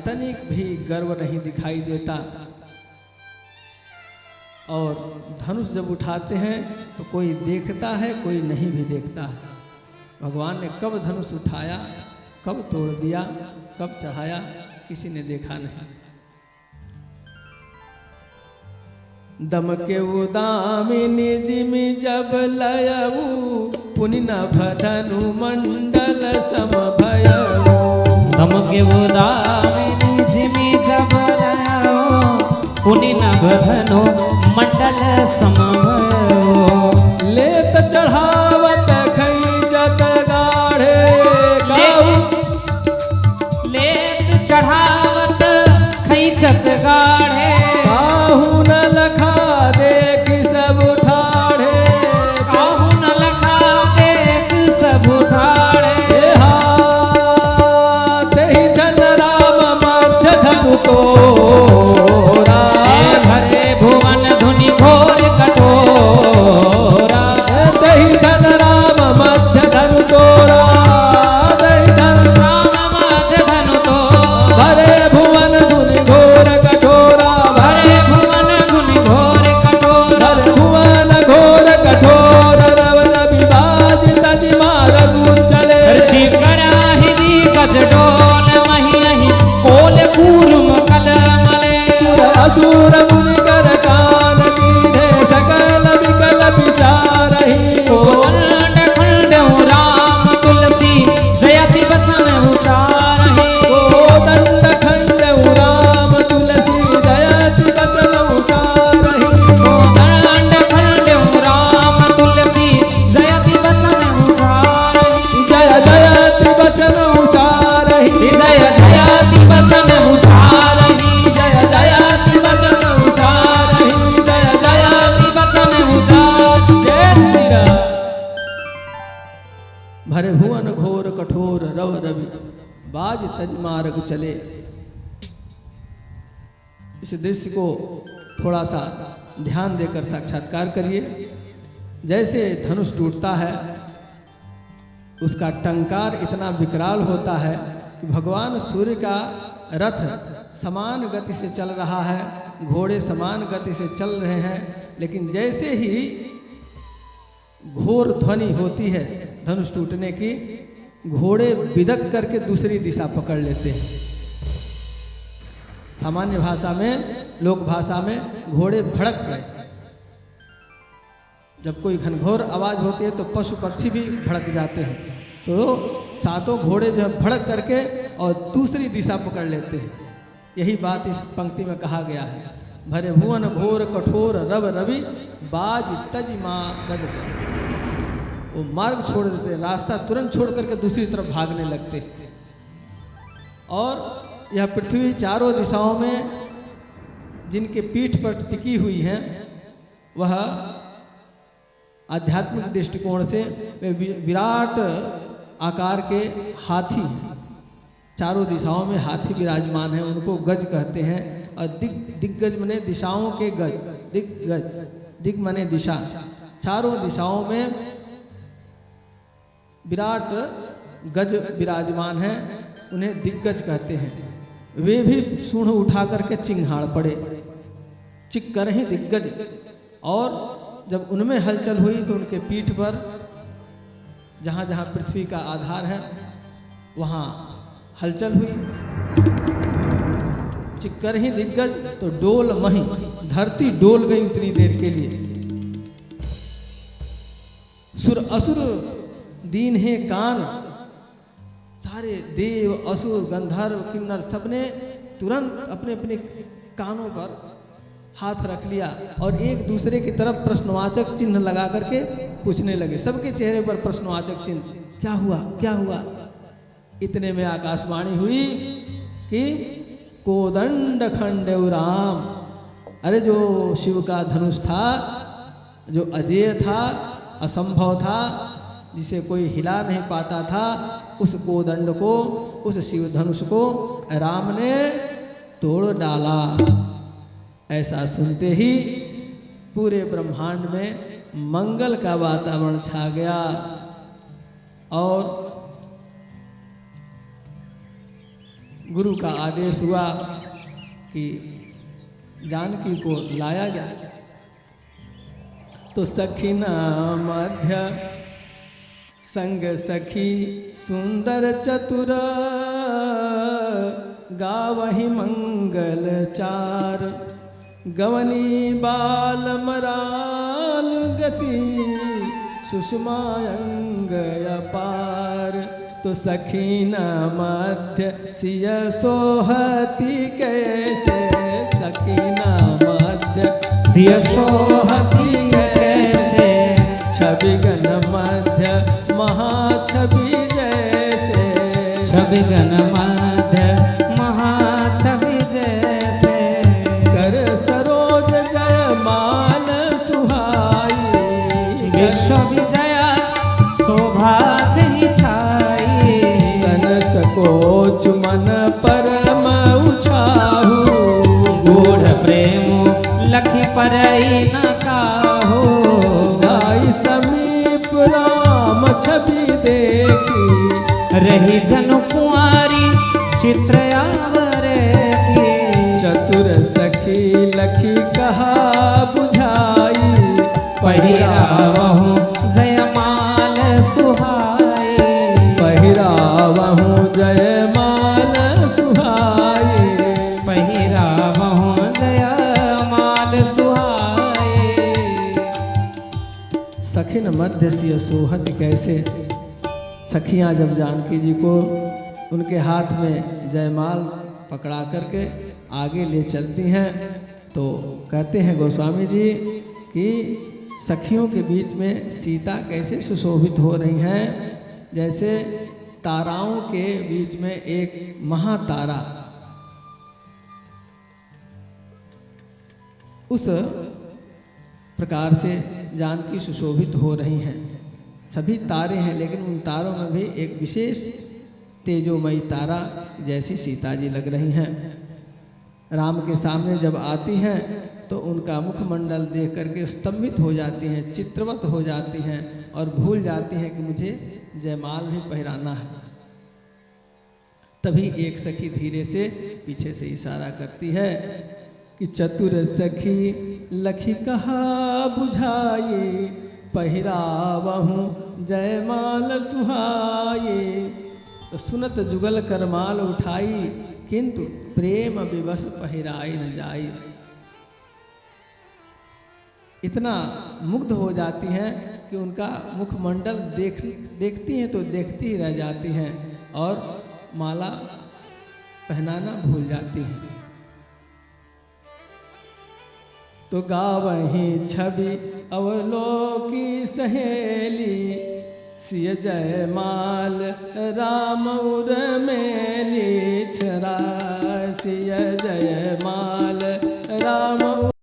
तनिक भी गर्व नहीं दिखाई देता। और धनुष जब उठाते हैं तो कोई देखता है, कोई नहीं भी देखता है। भगवान ने कब धनुष उठाया, कब तोड़ दिया, कब चढ़ाया, किसी ने देखा नहीं। दम के उदामिनी जिमि जब लयऊ, पुनि नभ धनु मंडल समभयऊ। दम के उदामिनी जिमि जब लयऊ, पुनि नभ धनु मंडल समभयऊ। लेत चढ़ावत खैचत गाढ़े, लेत चढ़ावत खैचत गाढ़े। काहू न लखा देख सब ठाढ़े, काहू न लखा देख सब ठाढ़े। हाथ ही छन राम मध्य धनु तोरा, धरे भुवन धुनि घोर कठोरा। दही छन राम मध्य धनु तोरा, दही धन राम मध्य धनु तोरा। भरे भुवन धुनि घोर कठोरा, भरे भुवन धुनि घोर कठोरा। भरे भुवन घोर कठोर। रव रवि बाज तज मारगु चले, कराहिदी गज डोल मही अहि कोल कूर्म कल मले। असुर मुनि कर कान कीधे, सकल विकल विचारहि। खंड खंड राम तुलसी जयति वचन उचारहि। दंड खंड राम तुलसी जयति वचन उचारहि। दंड खंड राम तुलसी जयति वचन उचारहि। जय जयति वचन उचारहि, जय जयति वचन उचारहि। जय जयति वचन उचारहि, जय जयति वचन उचारहि। जय श्री राम। भरे भुवन घोर कठोर, रव रवि बाज तज मार्ग चले। इस दृश्य को थोड़ा सा ध्यान देकर साक्षात्कार करिए। जैसे धनुष टूटता है, उसका टंकार इतना विकराल होता है कि भगवान सूर्य का रथ समान गति से चल रहा है, घोड़े समान गति से चल रहे हैं, लेकिन जैसे ही घोर ध्वनि होती है धनुष टूटने की, घोड़े बिदक करके दूसरी दिशा पकड़ लेते हैं। सामान्य भाषा में, लोक भाषा में घोड़े भड़क गए। जब कोई घनघोर आवाज होती है तो पशु पक्षी भी भड़क जाते हैं। तो सातों घोड़े जो है भड़क करके और दूसरी दिशा पकड़ लेते हैं। यही बात इस पंक्ति में कहा गया है। भरे भुवन घोर कठोर, रव रवि बाज तज मार्ग चले। वो मार्ग छोड़ देते, रास्ता तुरंत छोड़ करके दूसरी तरफ भागने लगते। और यह पृथ्वी चारों दिशाओं में जिनके पीठ पर टिकी हुई है, वह आध्यात्मिक दृष्टिकोण से विराट आकार के हाथी, चारों दिशाओं में हाथी विराजमान है, उनको गज कहते हैं। और दिग्गज मने दिशाओं के गज, दिग्गज, दिग मने दिशा, चारों दिशाओं में विराट गज विराजमान है, उन्हें दिग्गज कहते हैं। वे भी सूंड उठा करके चिंघाड़ पड़े, चिक कर ही दिग्गज। और जब उनमें हलचल हुई तो उनके पीठ पर जहाँ जहाँ पृथ्वी का आधार है वहाँ हलचल हुई। चिक्कर ही दिग्गज तो डोल मही, धरती डोल गई उतनी देर के लिए। सुर असुर दीन है कान, सारे देव असुर गंधर्व किन्नर सबने तुरंत अपने अपने कानों पर हाथ रख लिया और एक दूसरे की तरफ प्रश्नवाचक चिन्ह लगा करके पूछने लगे। सबके चेहरे पर प्रश्नवाचक चिन्ह, क्या हुआ क्या हुआ। इतने में आकाशवाणी हुई कि कोदंड खंडेव राम, अरे जो शिव का धनुष था, जो अजेय था, असंभव था, जिसे कोई हिला नहीं पाता था, उस कोदंड को, उस शिव धनुष को राम ने तोड़ डाला। ऐसा सुनते ही पूरे ब्रह्मांड में मंगल का वातावरण छा गया और गुरु का आदेश हुआ कि जानकी को लाया जाए। तो सखीना मध्य संग सखी सुंदर चतुर, गावहि मंगल चार, गवनी बाल मराल गति, सुषमायंग अपार। तो सखीना मध्य सिय सोहती कैसे, सखीना मध्य सिय सोहती कैसे, छवि गण मध्य महाछवि जैसे, छवि गण मध्य महाछवि जैसे, कर सरोज जयमाल सुहाई, विश्व विजया शोभा जही छाई, तन सकोच मन परम उछाहु, गूढ़ प्रेम लखि परई न काहू, जाई समीप राम छवि देखी, रही जनु कुंवारी चित्र आवरे की, चतुर सखी लखी कहा बुझाई, पहिरावहु जयमाल सुहाई, पहिरावहु जयमाल सुहाई, पहिरावहु जयमाल सुहाई। सखिन मध्य सिय सोहत कैसे। सखियां जब जानकी जी को उनके हाथ में जयमाल पकड़ा करके आगे ले चलती हैं, तो कहते हैं गोस्वामी जी कि सखियों के बीच में सीता कैसे सुशोभित हो रही हैं, जैसे ताराओं के बीच में एक महातारा। उस प्रकार से जानकी सुशोभित हो रही हैं। सभी तारे हैं, लेकिन उन तारों में भी एक विशेष तेजोमयी तारा जैसी सीता जी लग रही हैं। राम के सामने जब आती हैं तो उनका मुखमंडल देख करके स्तंभित हो जाती हैं, चित्रवत हो जाती हैं और भूल जाती हैं कि मुझे जयमाल भी पहराना है। तभी एक सखी धीरे से पीछे से इशारा करती है कि चतुर सखी लखी कहा बुझाए, पहिरावहु जयमाल सुहाए। तो सुनत जुगल कर माल उठाई, किंतु प्रेम विवश पहिराई न जाई। इतना मुग्ध हो जाती हैं कि उनका मुखमंडल देखती हैं तो देखती ही रह जाती हैं और माला पहनाना भूल जाती हैं। तो गावहीं छवि अवलोकी सहेली, सिय जयमाल राम उर में